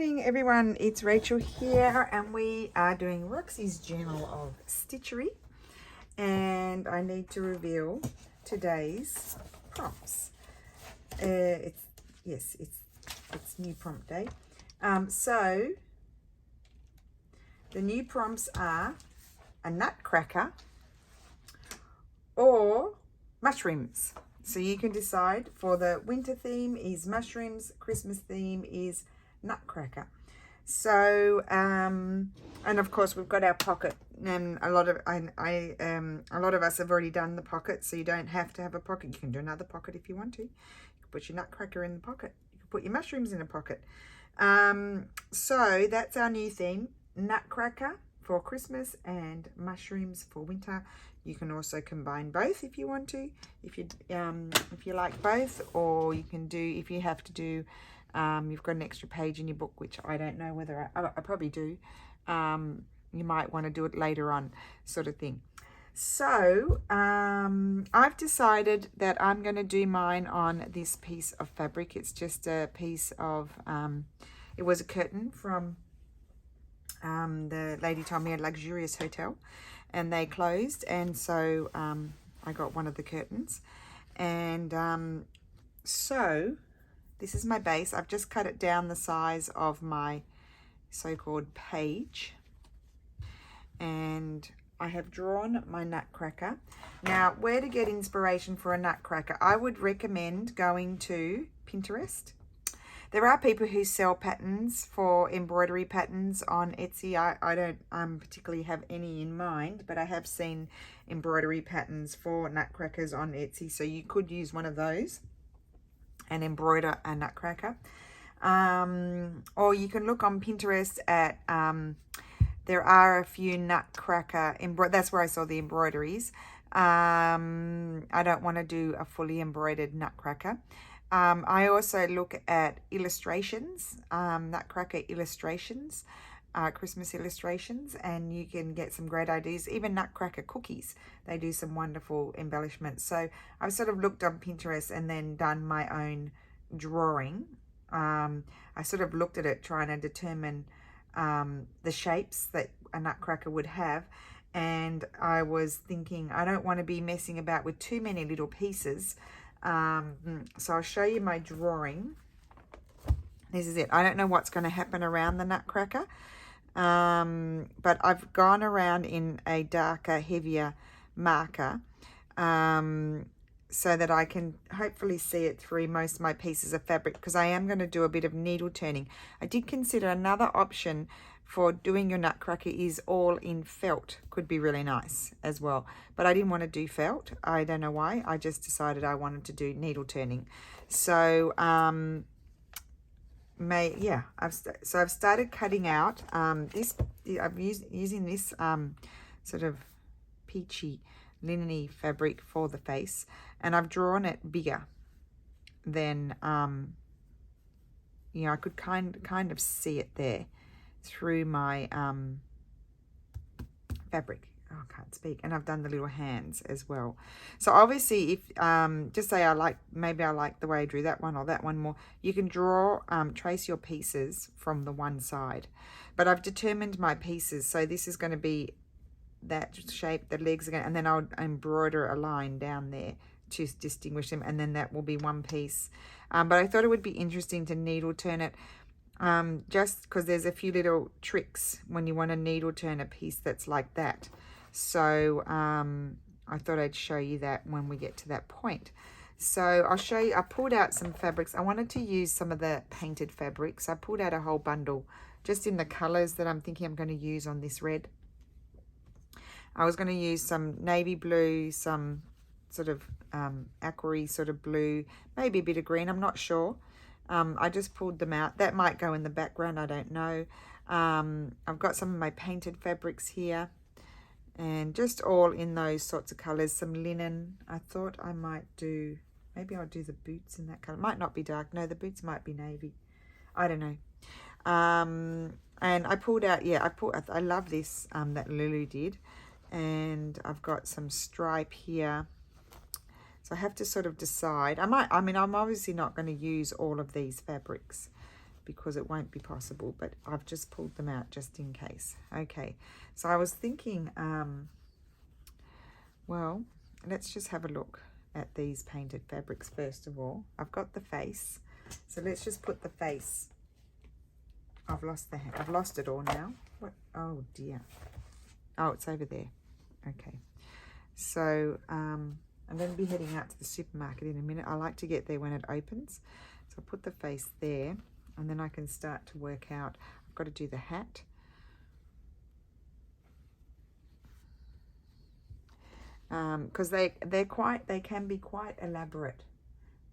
morning everyone, it's Rachel here and we are doing Roxy's Journal of Stitchery, and I need to reveal today's prompts. It's new prompt day. So the new prompts are a nutcracker or mushrooms. So you can decide. For the winter theme is mushrooms, Christmas theme is nutcracker. So and of course we've got our pocket, and a lot of us have already done the pocket, so you don't have to have a pocket. You can do another pocket if you want to. You can put your nutcracker in the pocket, you can put your mushrooms in a pocket. So that's our new theme: nutcracker for Christmas and mushrooms for winter. You can also combine both if you want to, if you like both, or you can do, if you have to do, you've got an extra page in your book, which I don't know whether I probably do. You might want to do it later on, sort of thing. So I've decided that I'm going to do mine on this piece of fabric. It's just a piece of, it was a curtain from the lady told me a luxurious hotel, and they closed, and so I got one of the curtains. And so this is my base. I've just cut it down the size of my so-called page, and I have drawn my nutcracker. Now, where to get inspiration for a nutcracker? I would recommend going to Pinterest. There are people who sell patterns for embroidery patterns on Etsy. I don't particularly have any in mind, but I have seen embroidery patterns for nutcrackers on Etsy. So you could use one of those and embroider a nutcracker. Or you can look on Pinterest at, there are a few nutcracker, that's where I saw the embroideries. I don't want to do a fully embroidered nutcracker. I also look at illustrations, nutcracker illustrations, Christmas illustrations, and you can get some great ideas. Even nutcracker cookies, they do some wonderful embellishments. So I've sort of looked on Pinterest and then done my own drawing. I sort of looked at it trying to determine the shapes that a nutcracker would have. And I was thinking, I don't want to be messing about with too many little pieces. So I'll show you my drawing. This is it. I don't know what's going to happen around the nutcracker, but I've gone around in a darker, heavier marker, so that I can hopefully see it through most of my pieces of fabric, because I am going to do a bit of needle turning. I did consider another option for doing your nutcracker is all in felt. Could be really nice as well, but I didn't want to do felt. I don't know why. I just decided I wanted to do needle turning. So I've started cutting out this. I'm using this sort of peachy linen-y fabric for the face, and I've drawn it bigger than I could kind of see it there through my fabric. Oh, I can't speak. And I've done the little hands as well. So obviously, if just say maybe I like the way I drew that one or that one more, you can draw, trace your pieces from the one side. But I've determined my pieces, so this is going to be that shape, the legs again, and then I'll embroider a line down there to distinguish them, and then that will be one piece. But I thought it would be interesting to needle turn it, just because there's a few little tricks when you want to needle turn a piece that's like that. So I thought I'd show you that when we get to that point. So I'll show you, I pulled out some fabrics. I wanted to use some of the painted fabrics. I pulled out a whole bundle just in the colors that I'm thinking I'm going to use on this red. I was going to use some navy blue, some sort of aqua sort of blue, maybe a bit of green, I'm not sure. I just pulled them out. That might go in the background, I don't know. I've got some of my painted fabrics here, and just all in those sorts of colors. Some linen. I thought I might do, maybe I'll do the boots in that color. Might not be dark. No, the boots might be navy. I don't know. And I pulled out, I love this that Lulu did. And I've got some stripe here. So I have to sort of decide. I'm obviously not going to use all of these fabrics. because it won't be possible, but I've just pulled them out just in case. Okay, so I was thinking, well, let's just have a look at these painted fabrics first of all. I've got the face, so let's just put the face. I've lost it all now. What? Oh dear. Oh, it's over there. Okay, so I'm going to be heading out to the supermarket in a minute. I like to get there when it opens, so I'll put the face there, and then I can start to work out. I've got to do the hat. Because they can be quite elaborate,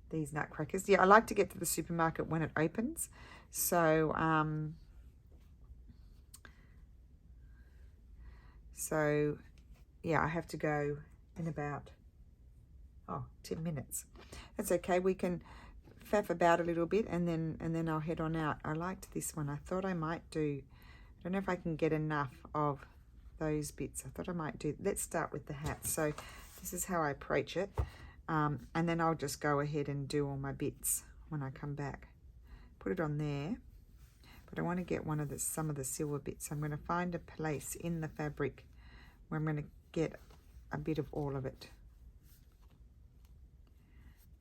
these nutcrackers. Yeah, I like to get to the supermarket when it opens. So yeah, I have to go in about 10 minutes. That's okay. We can faff about a little bit, and then I'll head on out. I liked this one. I thought I might do. I don't know if I can get enough of those bits. I thought I might do. Let's start with the hat. So this is how I approach it, and then I'll just go ahead and do all my bits when I come back. Put it on there, but I want to get some of the silver bits. I'm going to find a place in the fabric where I'm going to get a bit of all of it.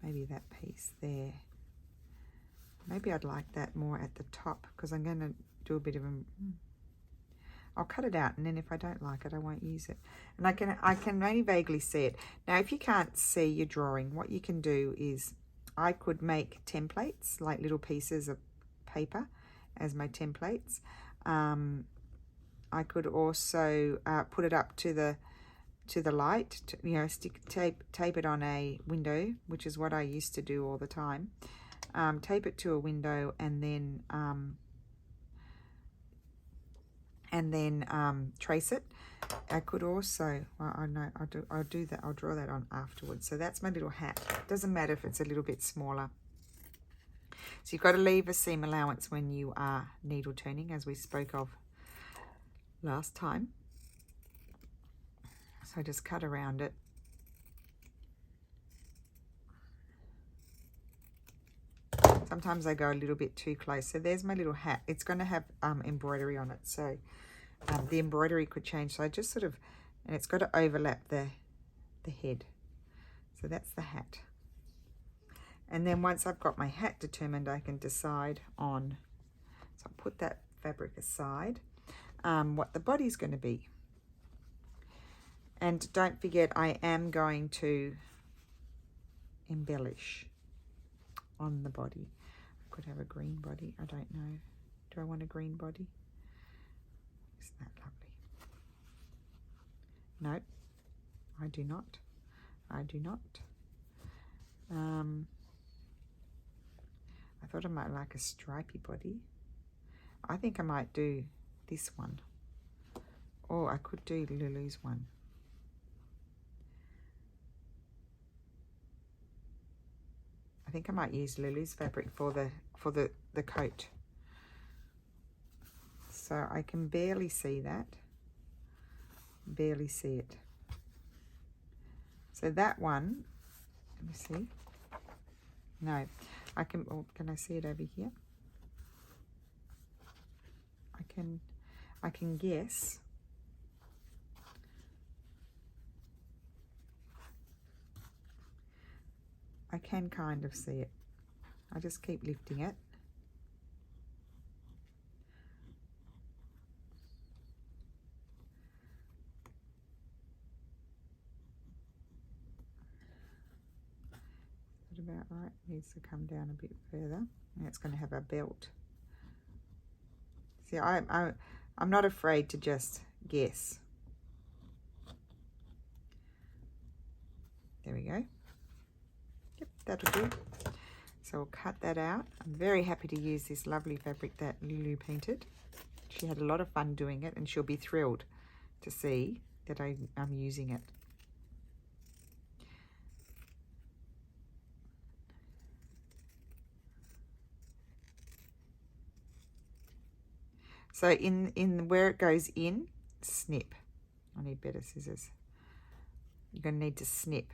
Maybe that piece there. Maybe I'd like that more at the top, because I'm going to do a bit of a. I'll cut it out, and then if I don't like it, I won't use it. And I can only vaguely see it. Now, if you can't see your drawing, what you can do is I could make templates, like little pieces of paper as my templates. I could also put it up to the light, tape it on a window, which is what I used to do all the time. Tape it to a window, and then trace it. I could also, well, I know I'll do that. I'll draw that on afterwards. So that's my little hat. Doesn't matter if it's a little bit smaller. So you've got to leave a seam allowance when you are needle turning, as we spoke of last time. So just cut around it. Sometimes I go a little bit too close. So there's my little hat. It's going to have embroidery on it. So the embroidery could change. So I just sort of, and it's got to overlap the head. So that's the hat. And then once I've got my hat determined, I can decide on, so I'll put that fabric aside, what the body's going to be. And don't forget, I am going to embellish on the body. I could have a green body. I don't know. Do I want a green body? Isn't that lovely? No, I do not. I do not. I thought I might like a stripy body. I think I might do this one. Or I could do Lulu's one. I think I might use Lulu's fabric for the coat. So I can barely see that. Barely see it. So that one, let me see. No, I can, oh, can I see it over here? I can guess. I can kind of see it. I just keep lifting it. Is that about right? It needs to come down a bit further. And it's going to have a belt. See, I'm not afraid to just guess. There we go. Yep, that'll do. So we'll cut that out. I'm very happy to use this lovely fabric that Lulu painted. She had a lot of fun doing it, and she'll be thrilled to see that I'm using it. So in where it goes in, snip. I need better scissors. You're going to need to snip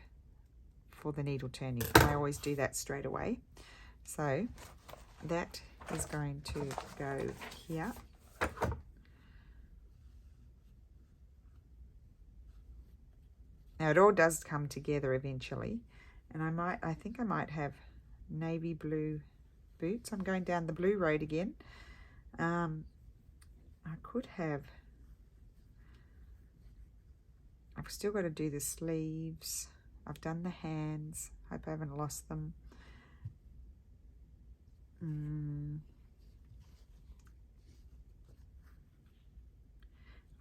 for the needle turning. I always do that straight away. So that is going to go here. Now it all does come together eventually, and I think I might have navy blue boots. I'm going down the blue road again. I could have, I've still got to do the sleeves. I've done the hands. Hope I haven't lost them. I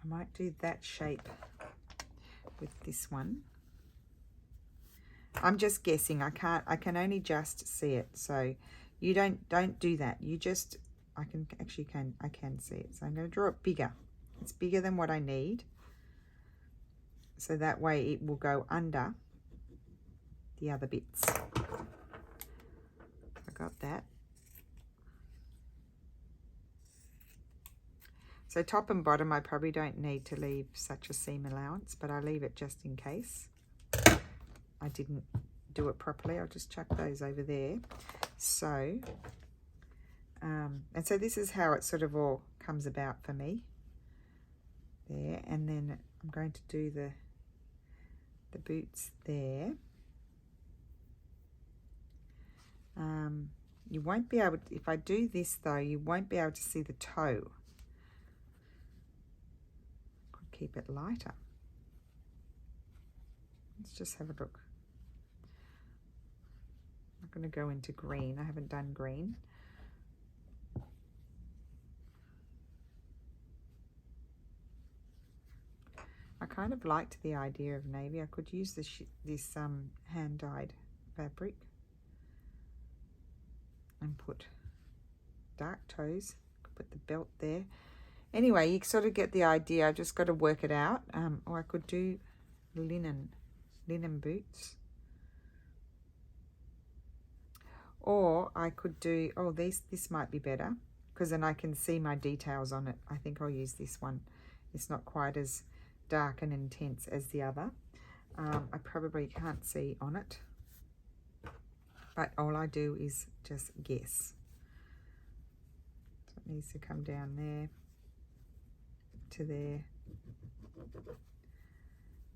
might do that shape with this one. I'm just guessing. I can only just see it. So you don't do that. You just, I can see it. So I'm going to draw it bigger. It's bigger than what I need. So that way it will go under the other bits. I got that. So top and bottom, I probably don't need to leave such a seam allowance, but I leave it just in case I didn't do it properly. I'll just chuck those over there. So, and so this is how it sort of all comes about for me. There, and then I'm going to do the boots there. You won't be able to, if I do this though, you won't be able to see the toe. Keep it lighter. Let's just have a look. I'm going to go into green. I haven't done green. I kind of liked the idea of navy. I could use this hand-dyed fabric and put dark toes. Could put the belt there. Anyway, you sort of get the idea. I've just got to work it out. Or I could do linen boots. Or I could do, oh, this might be better because then I can see my details on it. I think I'll use this one. It's not quite as dark and intense as the other. I probably can't see on it. But all I do is just guess. So it needs to come down there. To there,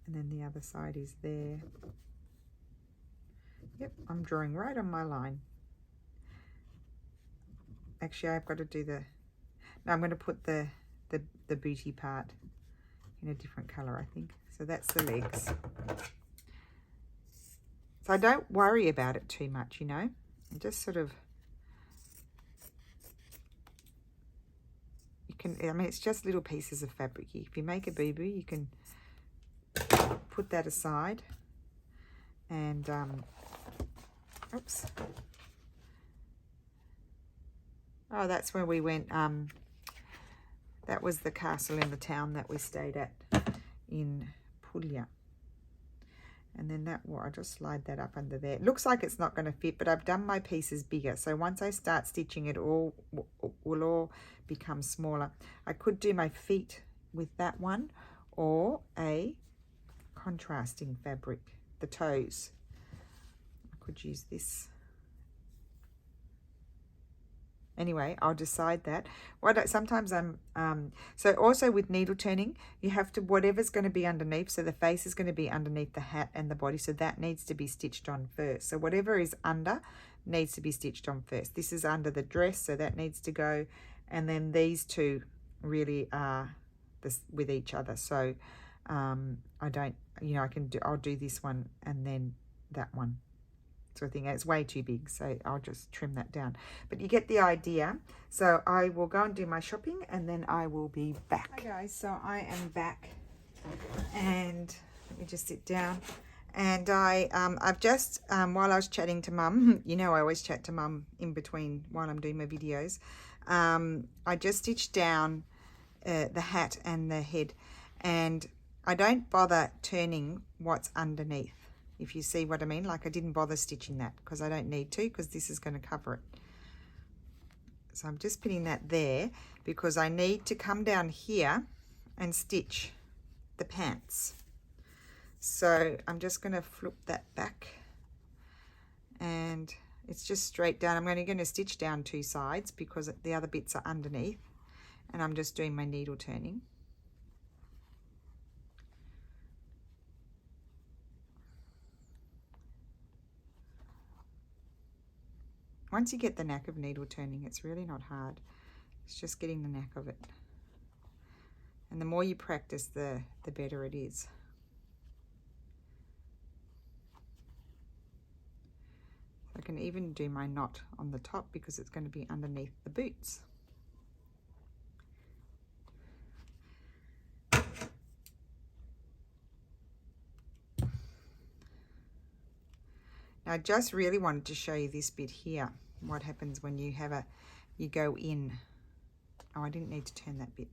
and then the other side is there. Yep, I'm drawing right on my line. Actually, I've got to do the, no, I'm going to put the booty part in a different color, I think. So that's the legs. So I don't worry about it too much, you know. I just sort of, I mean, it's just little pieces of fabric. If you make a boo-boo, you can put that aside. And, oops. Oh, that's where we went. That was the castle in the town that we stayed at in Puglia. And then I'll just slide that up under there. It looks like it's not going to fit, but I've done my pieces bigger. So once I start stitching, it will all become smaller. I could do my feet with that one or a contrasting fabric, the toes. I could use this. Anyway, I'll decide that. Sometimes so also with needle turning, you have to, whatever's going to be underneath, so the face is going to be underneath the hat and the body, so that needs to be stitched on first. So whatever is under needs to be stitched on first. This is under the dress, so that needs to go, and then these two really are with each other. So I don't, you know, I'll do this one and then that one. Sort of thing. It's way too big, so I'll just trim that down, but you get the idea. So I will go and do my shopping and then I will be back. Hi guys, so I am back and let me just sit down. And I've just while I was chatting to Mum, you know I always chat to Mum in between while I'm doing my videos, I just stitched down the hat and the head, and I don't bother turning what's underneath. If you see what I mean, like I didn't bother stitching that because I don't need to, because this is going to cover it. So I'm just putting that there because I need to come down here and stitch the pants. So I'm just going to flip that back, and It's just straight down. I'm only going to stitch down 2 sides because the other bits are underneath, and I'm just doing my needle turning. Once you get the knack of needle turning, it's really not hard. It's just getting the knack of it. And the more you practice, the better it is. I can even do my knot on the top because it's going to be underneath the boots. Now I just really wanted to show you this bit here, what happens when you have you go in. Oh, I didn't need to turn that bit.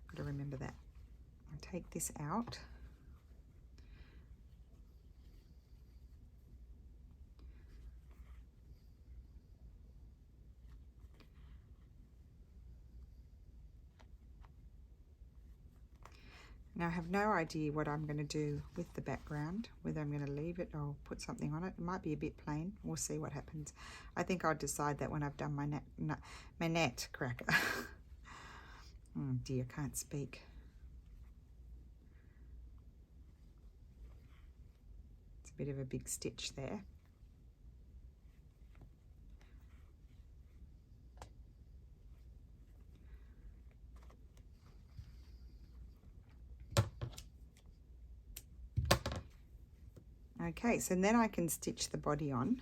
Got to remember that. I'll take this out. Now I have no idea what I'm going to do with the background, whether I'm going to leave it or put something on it. It might be a bit plain. We'll see what happens. I think I'll decide that when I've done my net cracker. Oh dear, I can't speak. It's a bit of a big stitch there. Okay, so then I can stitch the body on.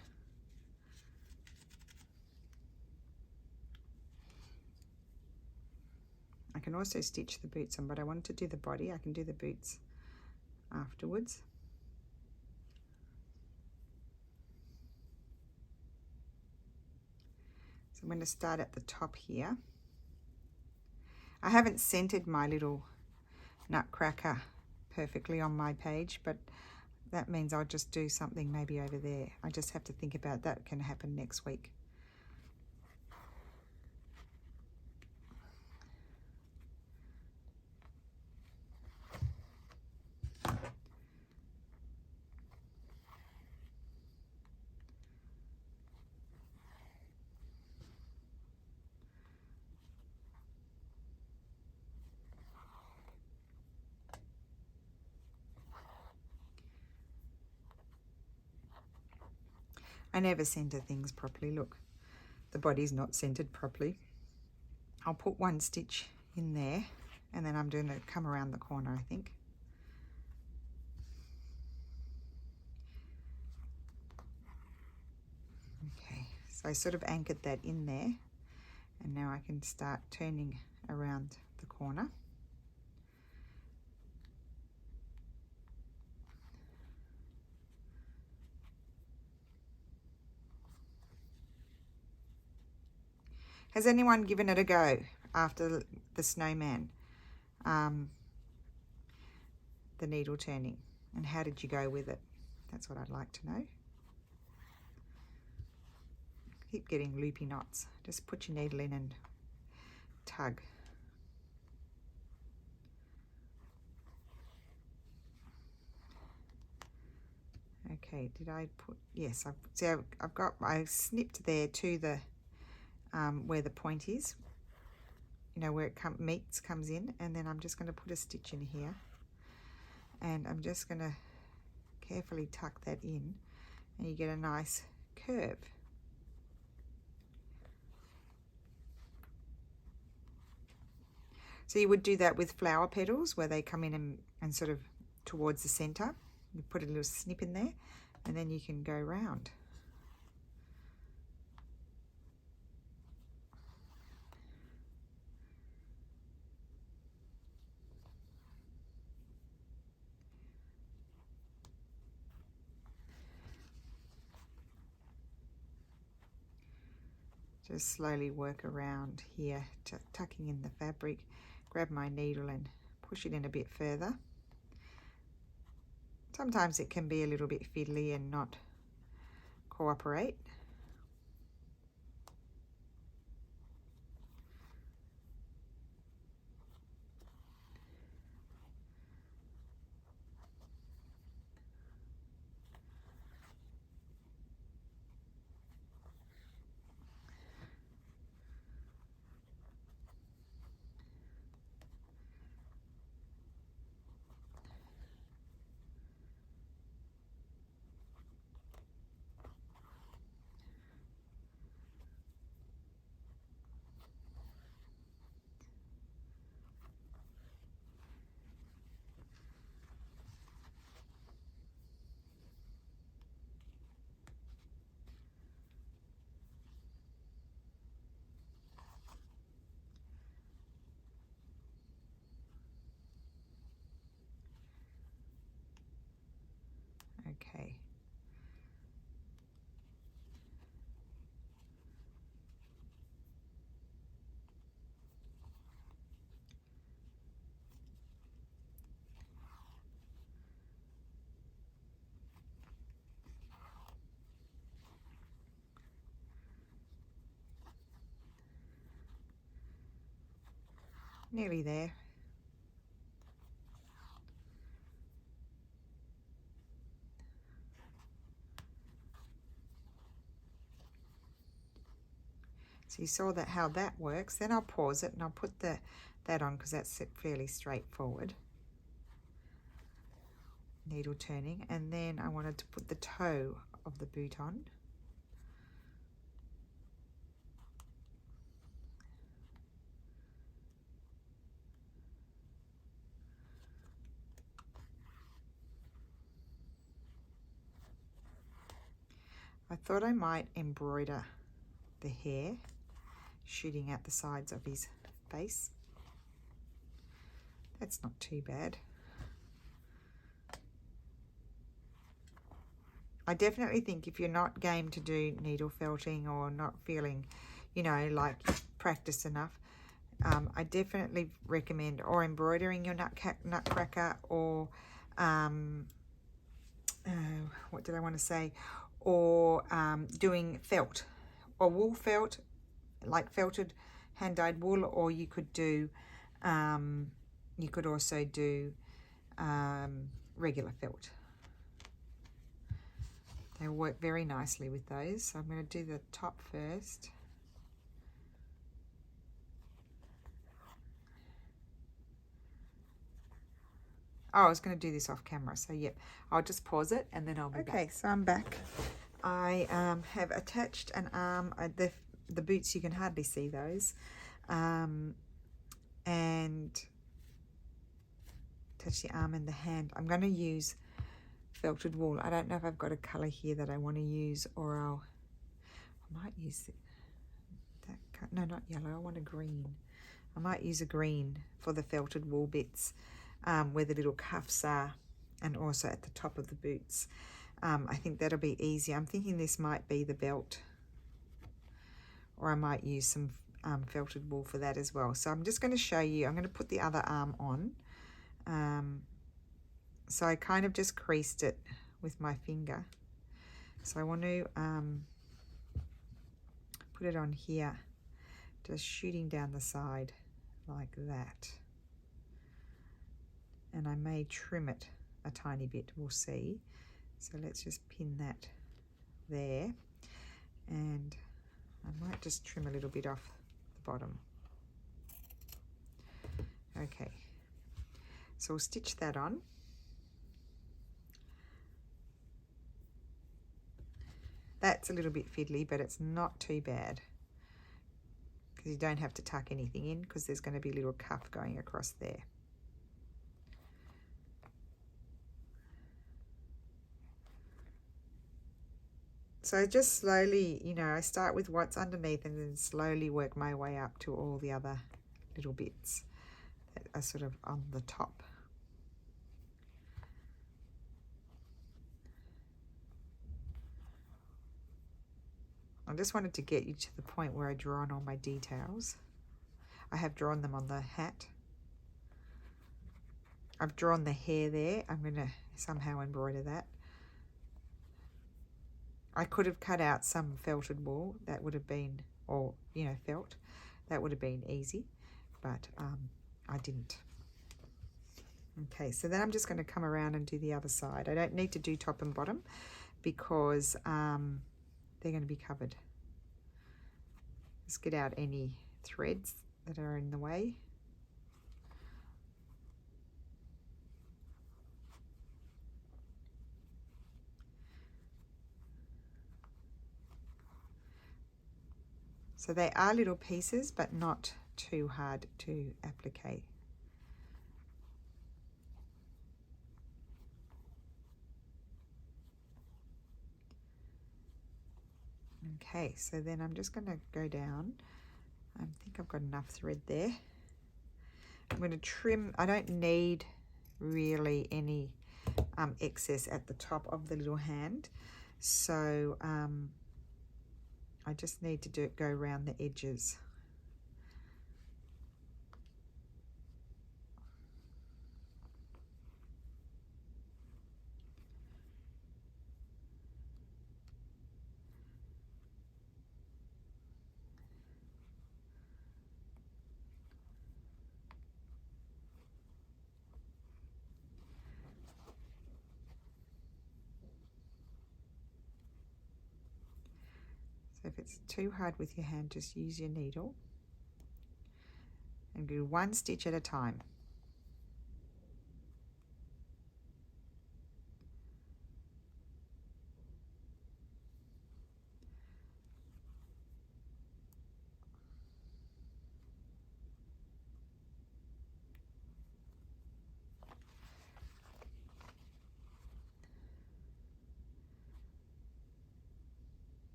I can also stitch the boots on, but I wanted to do the body. I can do the boots afterwards. So I'm going to start at the top here. I haven't centered my little nutcracker perfectly on my page, but that means I'll just do something maybe over there. I just have to think about that. Can happen next week. I never center things properly. Look, the body's not centered properly. I'll put one stitch in there, and then I'm going to come around the corner, I think. Okay, so I sort of anchored that in there, and now I can start turning around the corner. Has anyone given it a go after the snowman, the needle turning? And how did you go with it? That's what I'd like to know. Keep getting loopy knots. Just put your needle in and tug. Okay, did I put, yes, I snipped there to the where the point is, you know, where it comes in, and then I'm just going to put a stitch in here, and I'm just going to carefully tuck that in, and you get a nice curve. So you would do that with flower petals where they come in and sort of towards the center. You put a little snip in there, and then you can go round. Just slowly work around here, tucking in the fabric, grab my needle and push it in a bit further. Sometimes it can be a little bit fiddly and not cooperate. Okay. Nearly there. So you saw that how that works. Then I'll pause it and I'll put that on because that's fairly straightforward. Needle turning, and then I wanted to put the toe of the boot on. I thought I might embroider the hair shooting out the sides of his face. That's not too bad. I definitely think if you're not game to do needle felting or not feeling, you know, like practice enough, I definitely recommend or embroidering your nutcracker or what did I want to say? Or doing felt or wool felt, like felted hand-dyed wool, or you could do, you could also do regular felt. They work very nicely with those. So I'm going to do the top first. Oh, I was going to do this off camera, so yep, I'll just pause it and then I'll be back. Okay, so I'm back. I have attached an arm, the boots, you can hardly see those, and attach the arm and the hand. I'm going to use felted wool. I don't know if I've got a colour here that I want to use, or I might use that, no, not yellow, I want a green. I might use a green for the felted wool bits, where the little cuffs are, and also at the top of the boots. I think that'll be easy. I'm thinking this might be the belt, or I might use some felted wool for that as well. So I'm just going to show you, I'm going to put the other arm on. So I kind of just creased it with my finger. So I want to put it on here, just shooting down the side like that. And I may trim it a tiny bit, we'll see. So let's just pin that there, and I might just trim a little bit off the bottom. Okay, so we'll stitch that on. That's a little bit fiddly, but it's not too bad because you don't have to tuck anything in because there's going to be a little cuff going across there. So just slowly, you know, I start with what's underneath and then slowly work my way up to all the other little bits that are sort of on the top. I just wanted to get you to the point where I draw on all my details. I have drawn them on the hat. I've drawn the hair there. I'm going to somehow embroider that. I could have cut out some felted wool, that would have been, or, you know, felt. That would have been easy, but I didn't. Okay, so then I'm just going to come around and do the other side. I don't need to do top and bottom because they're going to be covered. Just get out any threads that are in the way. So they are little pieces, but not too hard to applique. Okay, so then I'm just going to go down. I think I've got enough thread there. I'm going to trim. I don't need really any excess at the top of the little hand. So I just need to go around the edges. So if it's too hard with your hand, just use your needle and do one stitch at a time.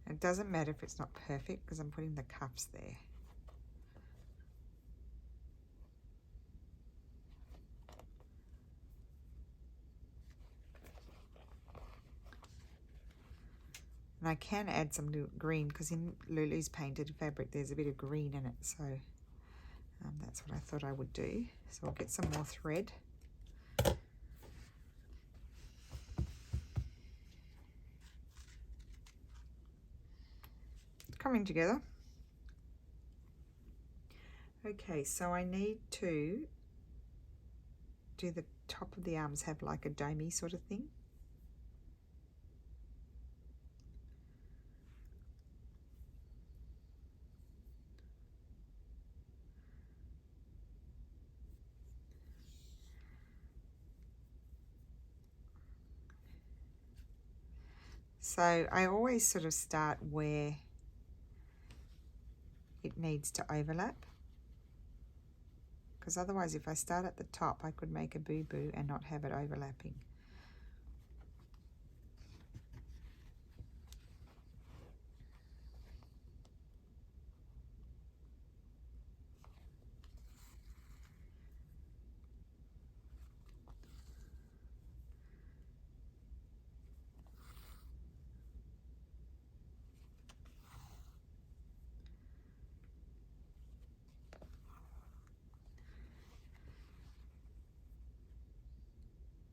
It doesn't matter if it's not perfect because I'm putting the cuffs there. And I can add some green because in Lulu's painted fabric there's a bit of green in it, so that's what I thought I would do. So I'll get some more thread. Coming together. Okay, so I need to do the top of the arms have like a domey sort of thing. So I always sort of start where it needs to overlap, because otherwise if I start at the top I could make a boo-boo and not have it overlapping.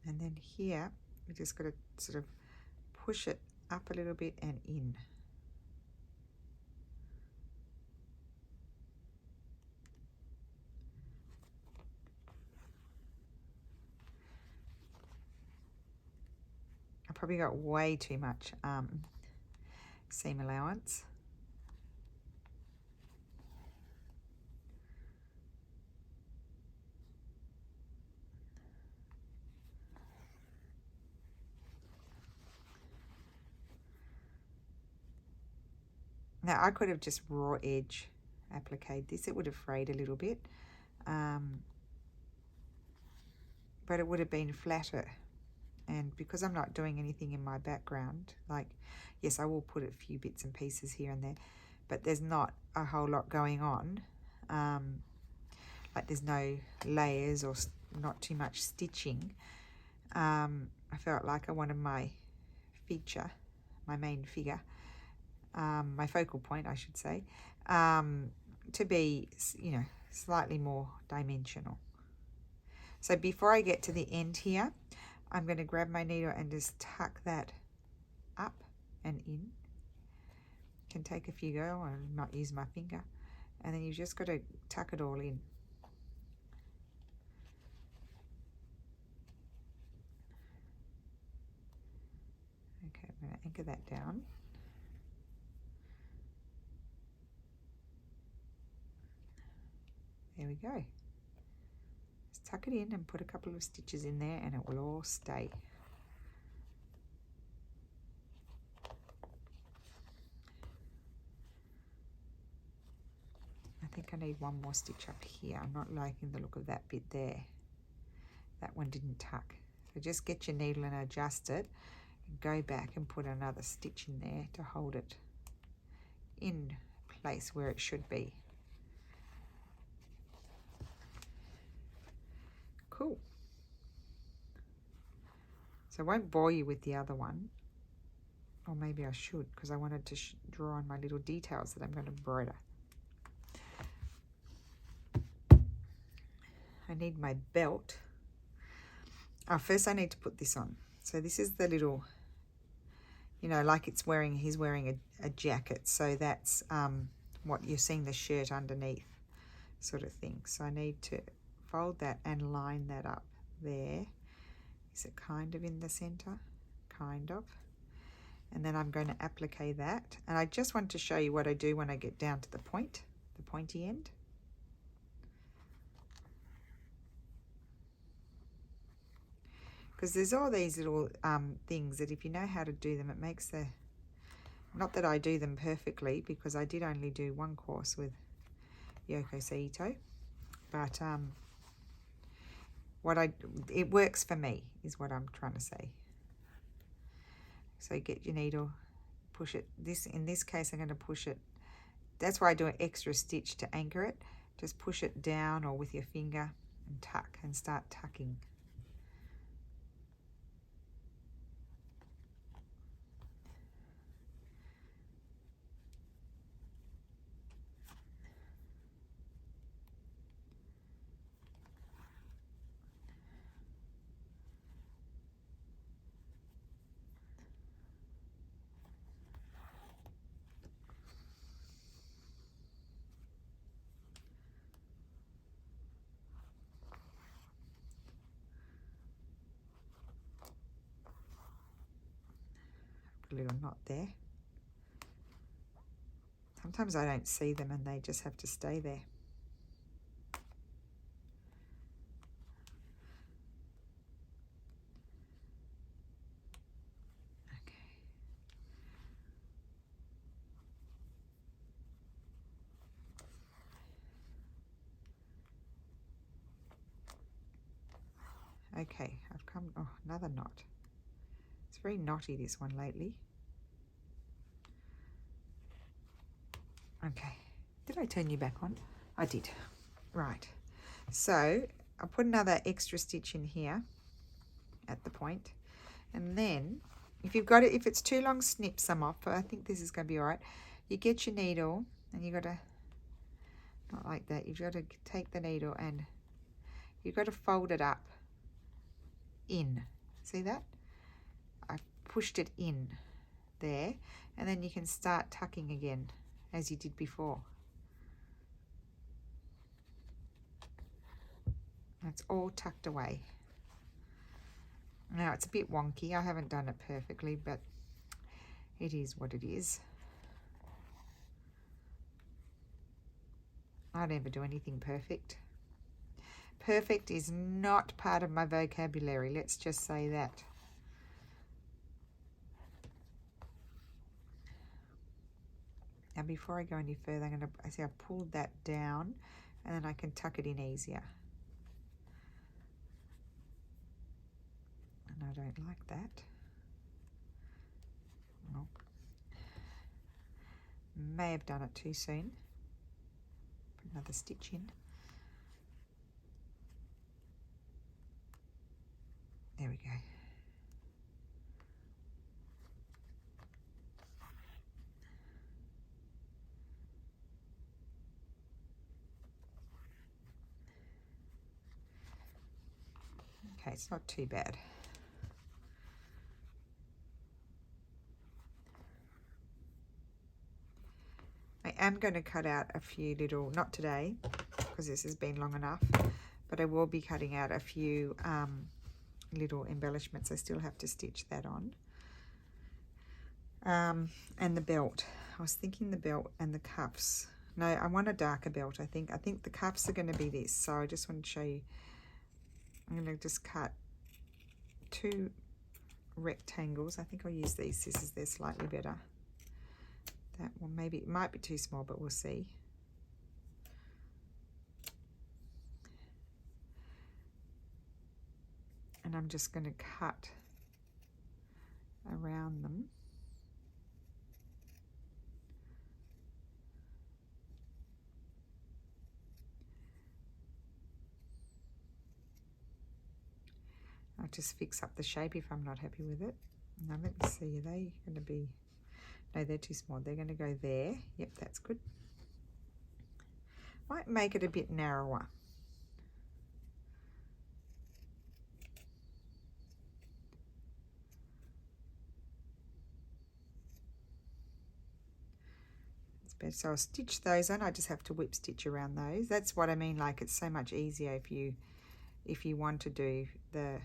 And then here, we just got to sort of push it up a little bit and in. I probably got way too much seam allowance. Now I could have just raw edge appliqued this. It would have frayed a little bit, but it would have been flatter. And because I'm not doing anything in my background, like, yes, I will put a few bits and pieces here and there, but there's not a whole lot going on. Like there's no layers or not too much stitching. I felt like I wanted my feature, my main figure, my focal point, I should say, to be, you know, slightly more dimensional. So before I get to the end here, I'm going to grab my needle and just tuck that up and in. Can take a few go, or not use my finger. And then you've just got to tuck it all in. Okay, I'm going to anchor that down. There we go. Just tuck it in and put a couple of stitches in there and it will all stay. I think I need one more stitch up here. I'm not liking the look of that bit there. That one didn't tuck. So just get your needle and adjust it. And go back and put another stitch in there to hold it in place where it should be. Cool. So I won't bore you with the other one. Or maybe I should, because I wanted to draw on my little details that I'm going to embroider. I need my belt. First I need to put this on. So this is the little, you know, like he's wearing a jacket. So that's what you're seeing, the shirt underneath sort of thing. So I need to fold that and line that up there. Is it kind of in the center? Kind of. And then I'm going to applique that. And I just want to show you what I do when I get down to the point, the pointy end. Because there's all these little things that if you know how to do them, it makes the, not that I do them perfectly, because I did only do one course with Yoko Saito, but it works for me is what I'm trying to say. So get your needle, push it. In this case, I'm going to push it. That's why I do an extra stitch to anchor it. Just push it down or with your finger and tuck and start tucking. A little knot there. Sometimes I don't see them and they just have to stay there. Okay, I've come, oh, another knot. It's very knotty, this one lately. Okay, did I turn you back on? I did. Right, so I'll put another extra stitch in here at the point, and then if you've got it, if it's too long, snip some off, but I think this is going to be all right. You get your needle and you got to, not like that, you've got to take the needle and you've got to fold it up in. See that? I've pushed it in there, and then you can start tucking again as you did before. It's all tucked away. Now it's a bit wonky. I haven't done it perfectly, but it is what it is. I never do anything perfect. Perfect is not part of my vocabulary, let's just say that. Now before I go any further, I'm going to, I see I pulled that down and then I can tuck it in easier. And I don't like that. Well, may have done it too soon. Put another stitch in. There we go. Okay, it's not too bad. I am going to cut out a few little, not today, because this has been long enough, but I will be cutting out a few little embellishments. I still have to stitch that on. And the belt. I was thinking the belt and the cuffs No, I want a darker belt, I think. I think the cuffs are going to be this. So I just want to show you. I'm going to just cut 2 rectangles. I think I'll use these scissors. They're slightly better. That one, maybe it might be too small, but we'll see. And I'm just going to cut around them. I'll just fix up the shape if I'm not happy with it. Now let me see, are they going to be, no, they're too small. They're going to go there. Yep, that's good. Might make it a bit narrower. It's better. So I'll stitch those on. I just have to whip stitch around those. That's what I mean, like it's so much easier if you want to do the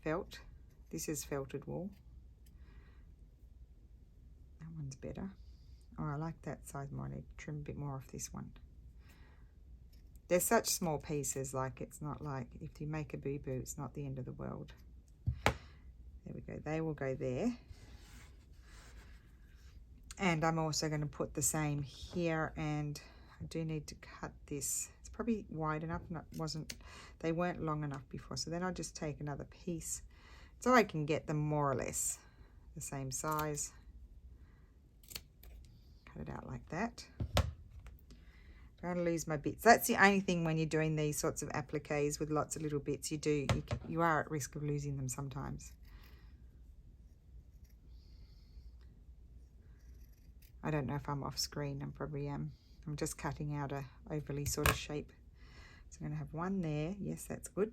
felt. This is felted wool. That one's better. Oh, I like that size more. I need to trim a bit more off this one. They're such small pieces, like it's not like if you make a boo-boo, it's not the end of the world. There we go. They will go there. And I'm also going to put the same here, and I do need to cut this. It's probably wide enough, they weren't long enough before. So then I'll just take another piece so I can get them more or less the same size. Cut it out like that. Don't want to lose my bits. That's the only thing when you're doing these sorts of appliques with lots of little bits, you are at risk of losing them sometimes. I don't know if I'm off screen. I probably am. I'm just cutting out a overly sort of shape. So I'm going to have one there. Yes, that's good.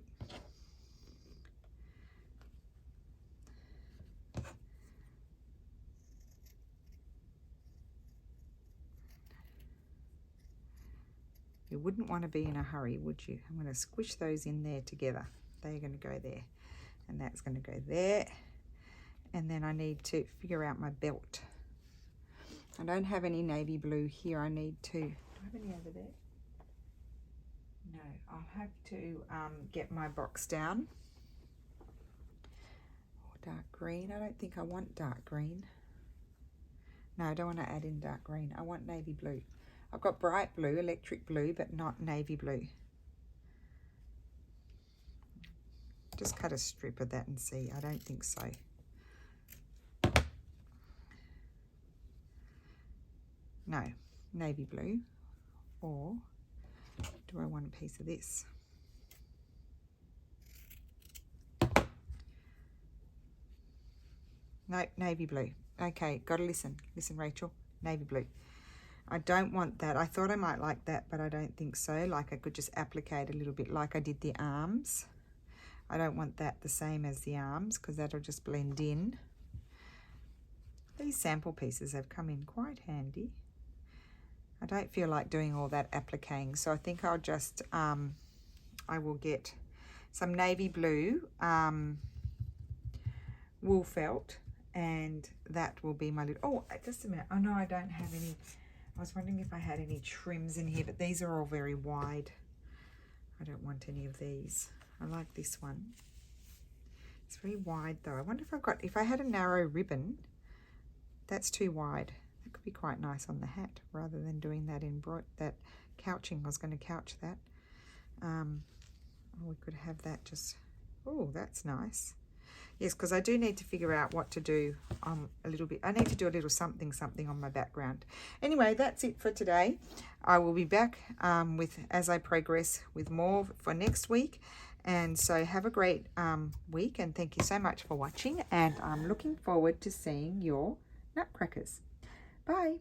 You wouldn't want to be in a hurry, would you? I'm going to squish those in there together. They're going to go there. And that's going to go there. And then I need to figure out my belt. I don't have any navy blue here. I need to... Do I have any over there? No, I'll have to get my box down. Or dark green. I don't think I want dark green. No, I don't want to add in dark green. I want navy blue. I've got bright blue, electric blue, but not navy blue. Just cut a strip of that and see. I don't think so. No, navy blue. Or do I want a piece of this? No, navy blue. Okay, got to listen. Listen, Rachel. Navy blue. I don't want that. I thought I might like that, but I don't think so. Like I could just applique it a little bit like I did the arms. I don't want that the same as the arms because that'll just blend in. These sample pieces have come in quite handy. I don't feel like doing all that appliquing, so I think I'll just, I will get some navy blue wool felt, and that will be my little, oh, just a minute. Oh no, I don't have any. I was wondering if I had any trims in here, but these are all very wide. I don't want any of these. I like this one. It's very wide though. I wonder if I had a narrow ribbon, that's too wide. That could be quite nice on the hat rather than doing that that couching. I was going to couch that. We could have that just, oh, that's nice. Yes, because I do need to figure out what to do a little bit. I need to do a little something on my background. Anyway, that's it for today. I will be back as I progress with more for next week. And so have a great week, and thank you so much for watching. And I'm looking forward to seeing your nutcrackers. Bye.